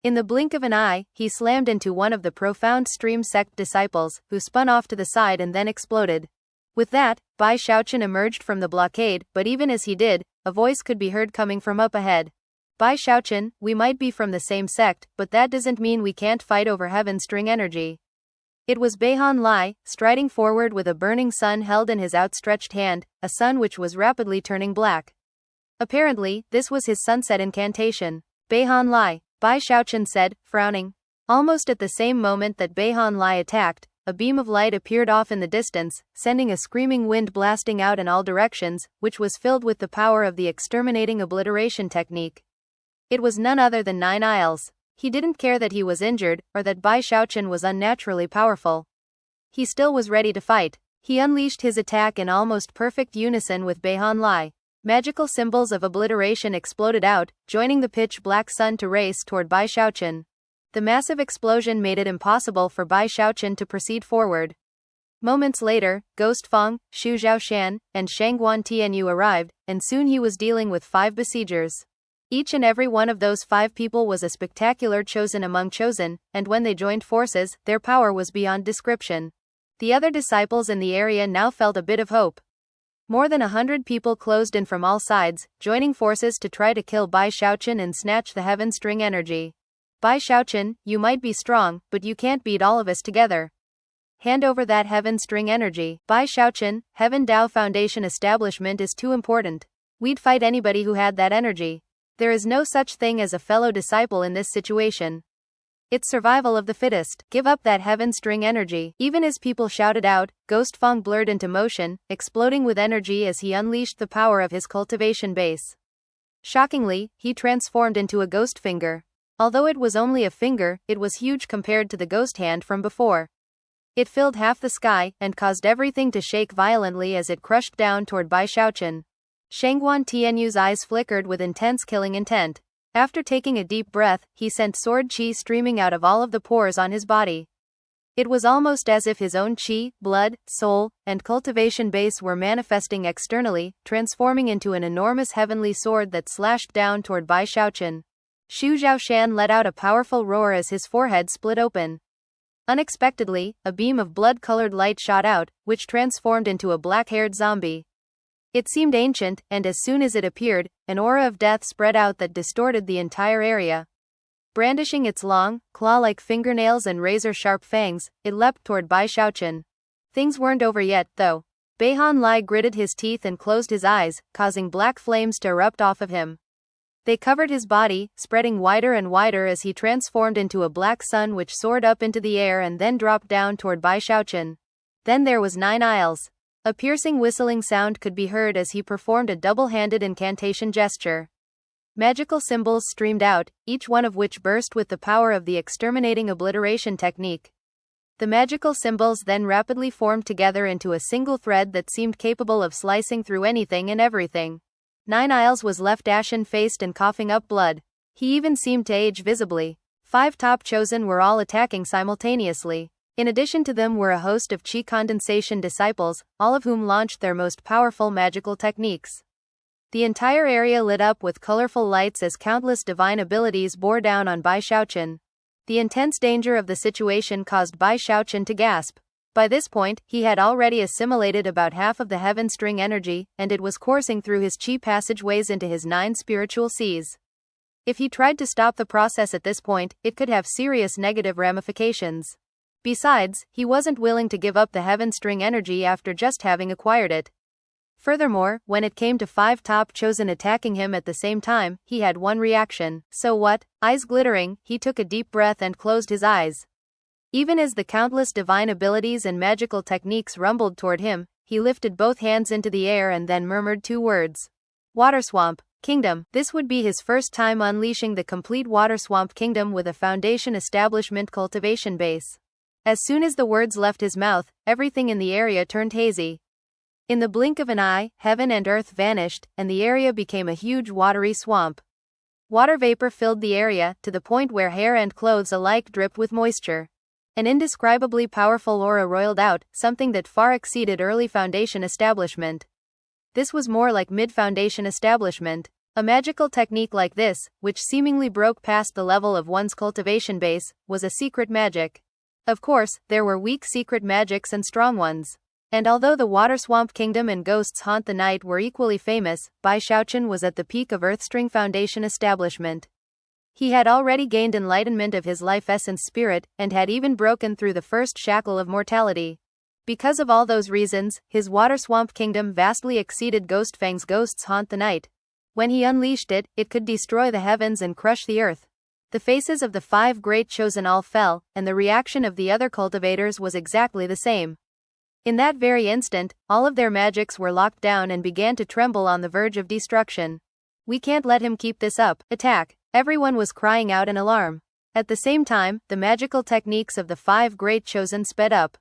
In the blink of an eye, he slammed into one of the profound stream sect disciples, who spun off to the side and then exploded. With that, Bai Xiaochun emerged from the blockade, but even as he did, a voice could be heard coming from up ahead. Bai Xiaochun, we might be from the same sect, but that doesn't mean we can't fight over Heavenstring energy. It was Beihan Lai, striding forward with a burning sun held in his outstretched hand, a sun which was rapidly turning black. Apparently, this was his sunset incantation. Beihan Lai, Bai Xiaochun said, frowning. Almost at the same moment that Beihan Lai attacked, a beam of light appeared off in the distance, sending a screaming wind blasting out in all directions, which was filled with the power of the exterminating obliteration technique. It was none other than 9 Isles. He didn't care that he was injured, or that Bai Xiaochun was unnaturally powerful. He still was ready to fight. He unleashed his attack in almost perfect unison with Beihan Lai. Magical symbols of obliteration exploded out, joining the pitch-black sun to race toward Bai Xiaochun. The massive explosion made it impossible for Bai Xiaochun to proceed forward. Moments later, Ghost Fang, Xu Zhaoshan, and Shangguan Tianyu arrived, and soon he was dealing with 5 besiegers. Each and every one of those 5 people was a spectacular chosen among chosen, and when they joined forces, their power was beyond description. The other disciples in the area now felt a bit of hope. More than 100 people closed in from all sides, joining forces to try to kill Bai Xiaochun and snatch the Heavenstring energy. Bai Xiaochun, you might be strong, but you can't beat all of us together. Hand over that Heavenstring energy. Bai Xiaochun, Heaven Dao Foundation establishment is too important. We'd fight anybody who had that energy. There is no such thing as a fellow disciple in this situation. It's survival of the fittest. Give up that Heavenstring energy. Even as people shouted out, Ghost Fang blurred into motion, exploding with energy as he unleashed the power of his cultivation base. Shockingly, he transformed into a ghost finger. Although it was only a finger, it was huge compared to the ghost hand from before. It filled half the sky, and caused everything to shake violently as it crushed down toward Bai Xiaochun. Shangguan Tianyu's eyes flickered with intense killing intent. After taking a deep breath, he sent sword qi streaming out of all of the pores on his body. It was almost as if his own qi, blood, soul, and cultivation base were manifesting externally, transforming into an enormous heavenly sword that slashed down toward Bai Xiaochun. Xu Zhaoshan let out a powerful roar as his forehead split open. Unexpectedly, a beam of blood-colored light shot out, which transformed into a black-haired zombie. It seemed ancient, and as soon as it appeared, an aura of death spread out that distorted the entire area. Brandishing its long, claw-like fingernails and razor-sharp fangs, it leapt toward Bai Xiaochun. Things weren't over yet, though. Beihan Lai gritted his teeth and closed his eyes, causing black flames to erupt off of him. They covered his body, spreading wider and wider as he transformed into a black sun which soared up into the air and then dropped down toward Bai Xiaochun. Then there was 9 Isles. A piercing whistling sound could be heard as he performed a double-handed incantation gesture. Magical symbols streamed out, each one of which burst with the power of the exterminating obliteration technique. The magical symbols then rapidly formed together into a single thread that seemed capable of slicing through anything and everything. 9 Isles was left ashen-faced and coughing up blood. He even seemed to age visibly. 5 top chosen were all attacking simultaneously. In addition to them were a host of qi condensation disciples, all of whom launched their most powerful magical techniques. The entire area lit up with colorful lights as countless divine abilities bore down on Bai Xiaochun. The intense danger of the situation caused Bai Xiaochun to gasp. By this point, he had already assimilated about half of the Heavenstring energy, and it was coursing through his chi passageways into his 9 spiritual seas. If he tried to stop the process at this point, it could have serious negative ramifications. Besides, he wasn't willing to give up the Heavenstring energy after just having acquired it. Furthermore, when it came to 5 top chosen attacking him at the same time, he had one reaction. So what? Eyes glittering, he took a deep breath and closed his eyes. Even as the countless divine abilities and magical techniques rumbled toward him, he lifted both hands into the air and then murmured 2 words. Water Swamp Kingdom. This would be his first time unleashing the complete Water Swamp Kingdom with a foundation establishment cultivation base. As soon as the words left his mouth, everything in the area turned hazy. In the blink of an eye, heaven and earth vanished, and the area became a huge watery swamp. Water vapor filled the area, to the point where hair and clothes alike dripped with moisture. An indescribably powerful aura roiled out, something that far exceeded early foundation establishment. This was more like mid-foundation establishment. A magical technique like this, which seemingly broke past the level of one's cultivation base, was a secret magic. Of course, there were weak secret magics and strong ones. And although the Water Swamp Kingdom and Ghosts Haunt the Night were equally famous, Bai Xiaochun was at the peak of Earthstring Foundation establishment. He had already gained enlightenment of his life essence spirit, and had even broken through the first shackle of mortality. Because of all those reasons, his Water Swamp Kingdom vastly exceeded Ghostfang's Ghosts Haunt the Night. When he unleashed it, it could destroy the heavens and crush the earth. The faces of the 5 great chosen all fell, and the reaction of the other cultivators was exactly the same. In that very instant, all of their magics were locked down and began to tremble on the verge of destruction. We can't let him keep this up. Attack! Everyone was crying out in alarm. At the same time, the magical techniques of the 5 great chosen sped up.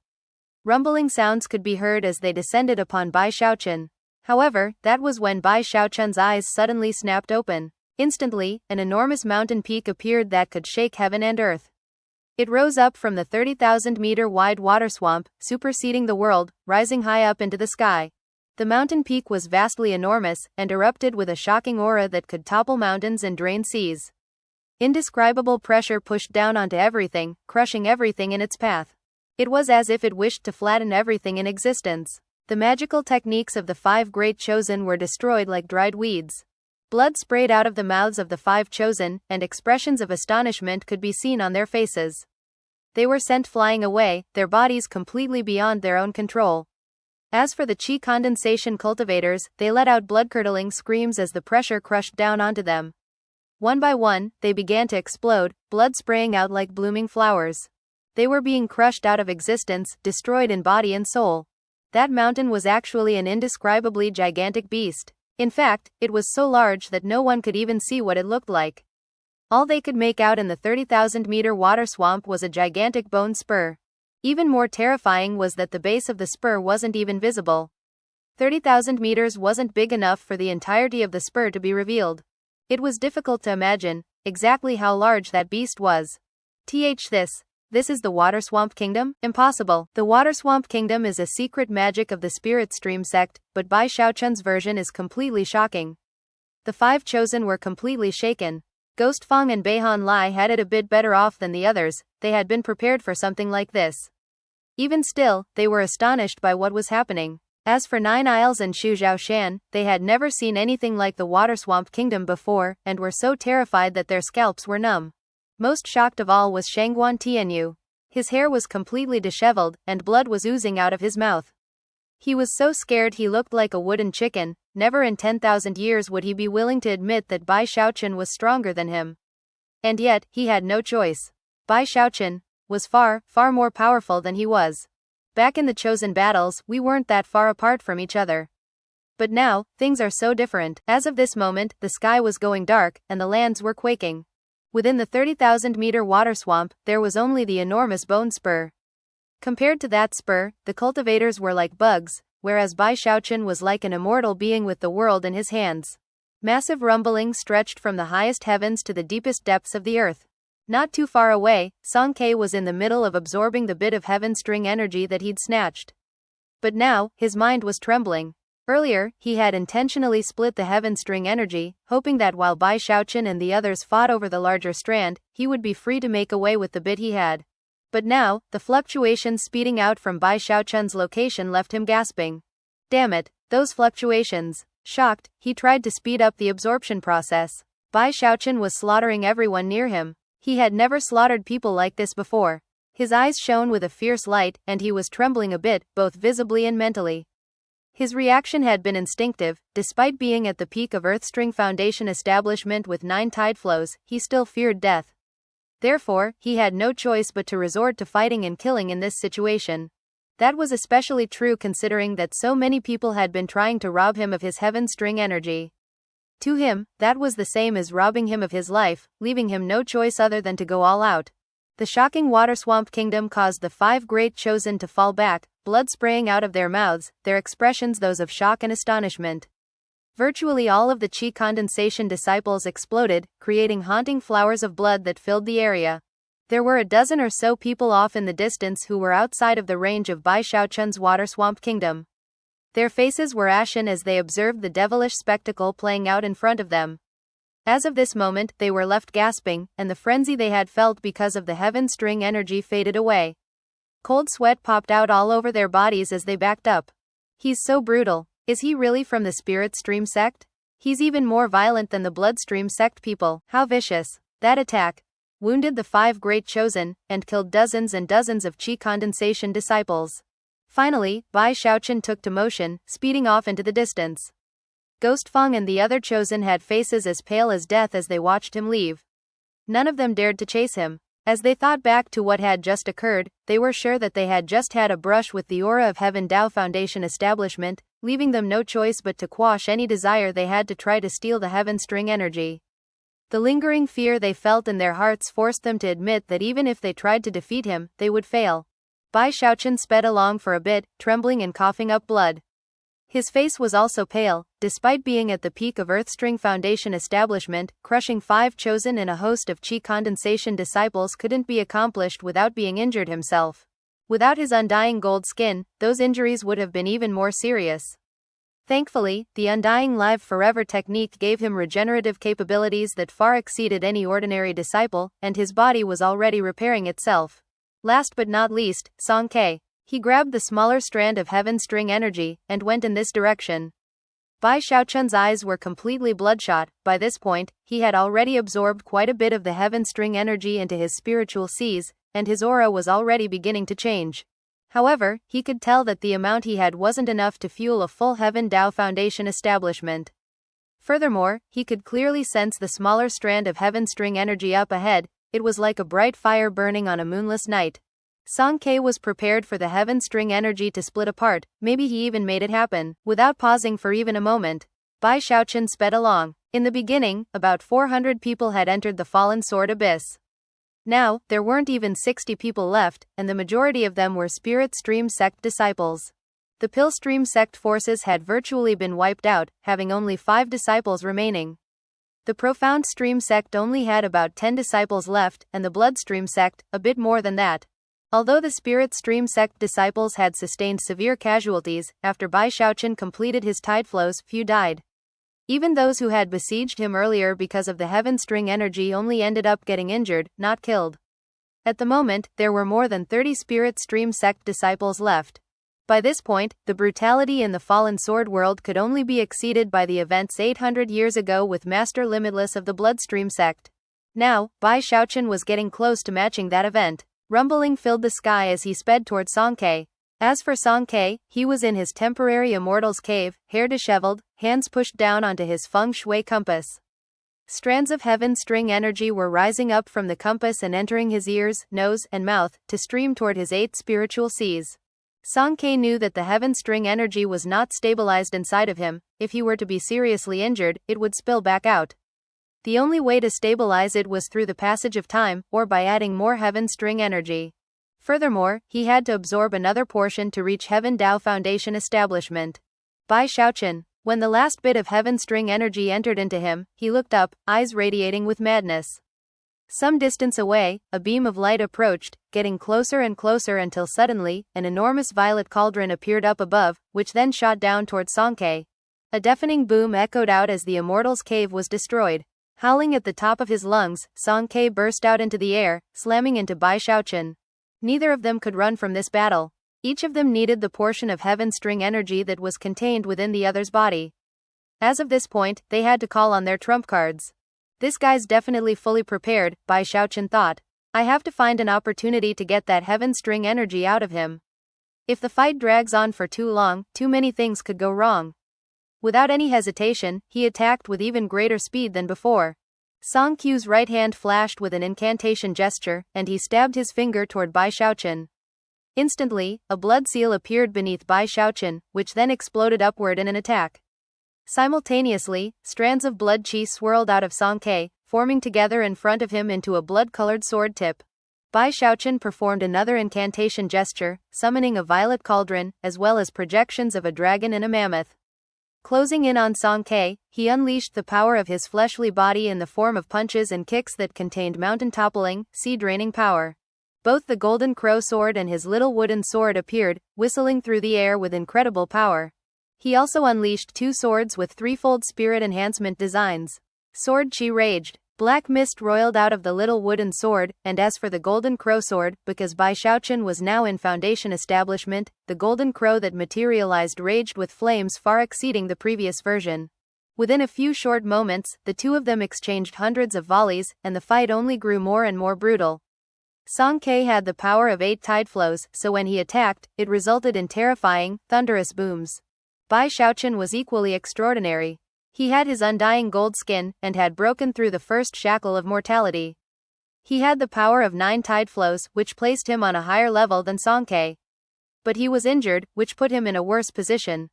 Rumbling sounds could be heard as they descended upon Bai Xiaochun. However, that was when Bai Xiaochun's eyes suddenly snapped open. Instantly, an enormous mountain peak appeared that could shake heaven and earth. It rose up from the 30,000-meter wide water swamp, superseding the world, rising high up into the sky. The mountain peak was vastly enormous, and erupted with a shocking aura that could topple mountains and drain seas. Indescribable pressure pushed down onto everything, crushing everything in its path. It was as if it wished to flatten everything in existence. The magical techniques of the 5 great chosen were destroyed like dried weeds. Blood sprayed out of the mouths of the 5 chosen, and expressions of astonishment could be seen on their faces. They were sent flying away, their bodies completely beyond their own control. As for the chi condensation cultivators, they let out blood-curdling screams as the pressure crushed down onto them. One by one, they began to explode, blood spraying out like blooming flowers. They were being crushed out of existence, destroyed in body and soul. That mountain was actually an indescribably gigantic beast. In fact, it was so large that no one could even see what it looked like. All they could make out in the 30,000-meter water swamp was a gigantic bone spur. Even more terrifying was that the base of the spur wasn't even visible. 30,000 meters wasn't big enough for the entirety of the spur to be revealed. It was difficult to imagine exactly how large that beast was. This is the Water Swamp Kingdom? Impossible. The Water Swamp Kingdom is a secret magic of the Spirit Stream sect, but Bai Xiaochun's version is completely shocking. The 5 chosen were completely shaken. Ghostfang and Beihan Lai had it a bit better off than the others, they had been prepared for something like this. Even still, they were astonished by what was happening. As for 9 Isles and Xu Zhaoshan, they had never seen anything like the Water Swamp Kingdom before, and were so terrified that their scalps were numb. Most shocked of all was Shangguan Tianyu. His hair was completely disheveled, and blood was oozing out of his mouth. He was so scared he looked like a wooden chicken. Never in 10,000 years would he be willing to admit that Bai Xiaochun was stronger than him. And yet, he had no choice. Bai Xiaochun was far, far more powerful than he was. Back in the chosen battles, we weren't that far apart from each other. But now, things are so different. As of this moment, the sky was going dark, and the lands were quaking. Within the 30,000-meter water swamp, there was only the enormous bone spur. Compared to that spur, the cultivators were like bugs, whereas Bai Xiaochun was like an immortal being with the world in his hands. Massive rumblings stretched from the highest heavens to the deepest depths of the earth. Not too far away, Song Ke was in the middle of absorbing the bit of Heavenstring energy that he'd snatched. But now, his mind was trembling. Earlier, he had intentionally split the Heavenstring energy, hoping that while Bai Xiaochun and the others fought over the larger strand, he would be free to make away with the bit he had. But now, the fluctuations speeding out from Bai Xiaochun's location left him gasping. Damn it, those fluctuations. Shocked, he tried to speed up the absorption process. Bai Xiaochun was slaughtering everyone near him. He had never slaughtered people like this before. His eyes shone with a fierce light, and he was trembling a bit, both visibly and mentally. His reaction had been instinctive. Despite being at the peak of Heavenstring Foundation establishment with 9 tide flows, he still feared death. Therefore, he had no choice but to resort to fighting and killing in this situation. That was especially true considering that so many people had been trying to rob him of his Heavenstring energy. To him, that was the same as robbing him of his life, leaving him no choice other than to go all out. The shocking water swamp kingdom caused the 5 great chosen to fall back, blood spraying out of their mouths, their expressions those of shock and astonishment. Virtually all of the chi condensation disciples exploded, creating haunting flowers of blood that filled the area. There were a dozen or so people off in the distance who were outside of the range of Bai Xiaochun's water swamp kingdom. Their faces were ashen as they observed the devilish spectacle playing out in front of them. As of this moment, they were left gasping, and the frenzy they had felt because of the Heavenstring energy faded away. Cold sweat popped out all over their bodies as they backed up. He's so brutal. Is he really from the Spirit Stream sect? He's even more violent than the Bloodstream sect people. How vicious. That attack wounded the 5 great chosen, and killed dozens and dozens of chi condensation disciples. Finally, Bai Xiaochun took to motion, speeding off into the distance. Ghostfang and the other chosen had faces as pale as death as they watched him leave. None of them dared to chase him. As they thought back to what had just occurred, they were sure that they had just had a brush with the aura of Heaven Dao Foundation establishment, leaving them no choice but to quash any desire they had to try to steal the Heavenstring energy. The lingering fear they felt in their hearts forced them to admit that even if they tried to defeat him, they would fail. Bai Xiaochun sped along for a bit, trembling and coughing up blood. His face was also pale. Despite being at the peak of Heavenstring Foundation establishment, crushing 5 chosen and a host of chi condensation disciples couldn't be accomplished without being injured himself. Without his undying gold skin, those injuries would have been even more serious. Thankfully, the Undying Live Forever technique gave him regenerative capabilities that far exceeded any ordinary disciple, and his body was already repairing itself. Last but not least, Song Ke. He grabbed the smaller strand of Heavenstring energy, and went in this direction. Bai Xiaochun's eyes were completely bloodshot. By this point, he had already absorbed quite a bit of the Heavenstring energy into his spiritual seas, and his aura was already beginning to change. However, he could tell that the amount he had wasn't enough to fuel a full Heaven Dao Foundation establishment. Furthermore, he could clearly sense the smaller strand of Heavenstring energy up ahead. It was like a bright fire burning on a moonless night. Song Ke was prepared for the Heavenstring energy to split apart. Maybe he even made it happen. Without pausing for even a moment, Bai Xiaochun sped along. In the beginning, about 400 people had entered the Fallen Sword Abyss. Now, there weren't even 60 people left, and the majority of them were Spirit Stream sect disciples. The Pill Stream sect forces had virtually been wiped out, having only 5 disciples remaining. The Profound Stream sect only had about 10 disciples left, and the Bloodstream sect, a bit more than that. Although the Spirit Stream sect disciples had sustained severe casualties, after Bai Xiaochun completed his tide flows, few died. Even those who had besieged him earlier because of the Heavenstring energy only ended up getting injured, not killed. At the moment, there were more than 30 Spirit Stream sect disciples left. By this point, the brutality in the Fallen Sword world could only be exceeded by the events 800 years ago with Master Limitless of the Bloodstream sect. Now, Bai Xiaochun was getting close to matching that event. Rumbling filled the sky as he sped toward Song Ke. As for Song Ke, he was in his temporary immortals cave, hair disheveled, hands pushed down onto his feng shui compass. Strands of Heavenstring energy were rising up from the compass and entering his ears, nose, and mouth, to stream toward his 8 spiritual seas. Song Ke knew that the Heavenstring energy was not stabilized inside of him. If he were to be seriously injured, it would spill back out. The only way to stabilize it was through the passage of time, or by adding more Heavenstring energy. Furthermore, he had to absorb another portion to reach Heaven Dao Foundation establishment. Bai Xiaochun. When the last bit of Heavenstring energy entered into him, he looked up, eyes radiating with madness. Some distance away, a beam of light approached, getting closer and closer until suddenly, an enormous violet cauldron appeared up above, which then shot down toward Song Ke. A deafening boom echoed out as the Immortals' cave was destroyed. Howling at the top of his lungs, Song Ke burst out into the air, slamming into Bai Xiaochun. Neither of them could run from this battle. Each of them needed the portion of Heavenstring energy that was contained within the other's body. As of this point, they had to call on their trump cards. This guy's definitely fully prepared, Bai Xiaochun thought. I have to find an opportunity to get that Heavenstring energy out of him. If the fight drags on for too long, too many things could go wrong. Without any hesitation, he attacked with even greater speed than before. Song Qiu's right hand flashed with an incantation gesture, and he stabbed his finger toward Bai Xiaochun. Instantly, a blood seal appeared beneath Bai Xiaochun, which then exploded upward in an attack. Simultaneously, strands of blood qi swirled out of Song Ke, forming together in front of him into a blood-colored sword tip. Bai Xiaochun performed another incantation gesture, summoning a violet cauldron, as well as projections of a dragon and a mammoth. Closing in on Song Ke, he unleashed the power of his fleshly body in the form of punches and kicks that contained mountain-toppling, sea-draining power. Both the golden crow sword and his little wooden sword appeared, whistling through the air with incredible power. He also unleashed two swords with threefold spirit enhancement designs. Sword Qi raged. Black mist roiled out of the little wooden sword, and as for the golden crow sword, because Bai Xiaochun was now in Foundation establishment, the golden crow that materialized raged with flames far exceeding the previous version. Within a few short moments, the two of them exchanged hundreds of volleys, and the fight only grew more and more brutal. Song Ke had the power of 8 tide flows, so when he attacked, it resulted in terrifying, thunderous booms. Bai Xiaochun was equally extraordinary. He had his undying gold skin, and had broken through the first shackle of mortality. He had the power of 9 tide flows, which placed him on a higher level than Song Ke. But he was injured, which put him in a worse position.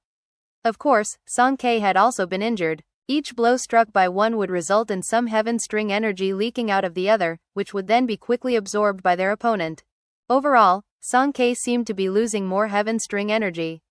Of course, Song Ke had also been injured. Each blow struck by one would result in some Heavenstring energy leaking out of the other, which would then be quickly absorbed by their opponent. Overall, Song Ke seemed to be losing more Heavenstring energy.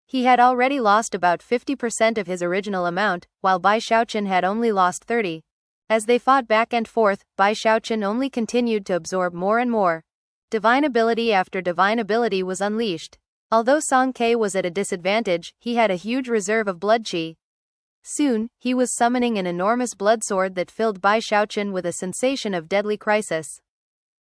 He had already lost about 50% of his original amount, while Bai Xiaochun had only lost 30%. As they fought back and forth, Bai Xiaochun only continued to absorb more and more. Divine ability after divine ability was unleashed. Although Song Ke was at a disadvantage, he had a huge reserve of blood qi. Soon, he was summoning an enormous blood sword that filled Bai Xiaochun with a sensation of deadly crisis.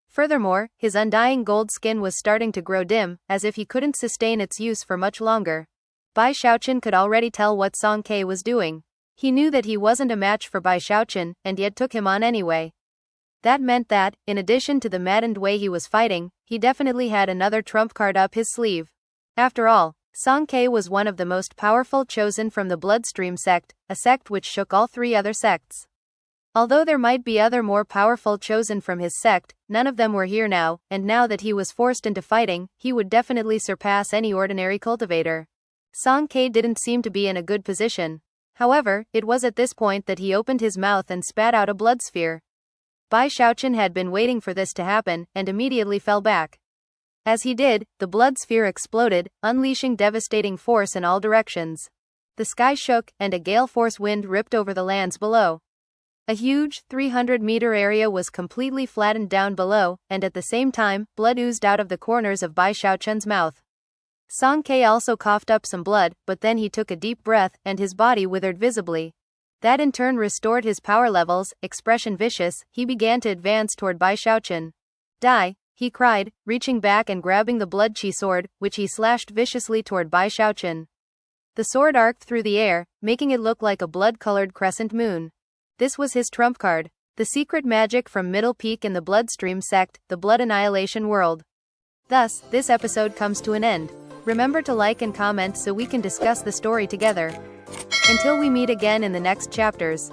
Furthermore, his undying gold skin was starting to grow dim, as if he couldn't sustain its use for much longer. Bai Xiaochun could already tell what Song Ke was doing. He knew that he wasn't a match for Bai Xiaochun, and yet took him on anyway. That meant that, in addition to the maddened way he was fighting, he definitely had another trump card up his sleeve. After all, Song Ke was one of the most powerful chosen from the Bloodstream sect, a sect which shook all 3 other sects. Although there might be other more powerful chosen from his sect, none of them were here now, and now that he was forced into fighting, he would definitely surpass any ordinary cultivator. Song Ke didn't seem to be in a good position. However, it was at this point that he opened his mouth and spat out a blood sphere. Bai Xiaochun had been waiting for this to happen, and immediately fell back. As he did, the blood sphere exploded, unleashing devastating force in all directions. The sky shook, and a gale force wind ripped over the lands below. A huge, 300-meter area was completely flattened down below, and at the same time, blood oozed out of the corners of Bai Xiaochun's mouth. Song Ke also coughed up some blood, but then he took a deep breath, and his body withered visibly. That in turn restored his power levels. Expression vicious, he began to advance toward Bai Xiaochun. Die, he cried, reaching back and grabbing the blood qi sword, which he slashed viciously toward Bai Xiaochun. The sword arced through the air, making it look like a blood-colored crescent moon. This was his trump card. The secret magic from Middle Peak in the Bloodstream sect, the Blood Annihilation world. Thus, this episode comes to an end. Remember to like and comment so we can discuss the story together. Until we meet again in the next chapters.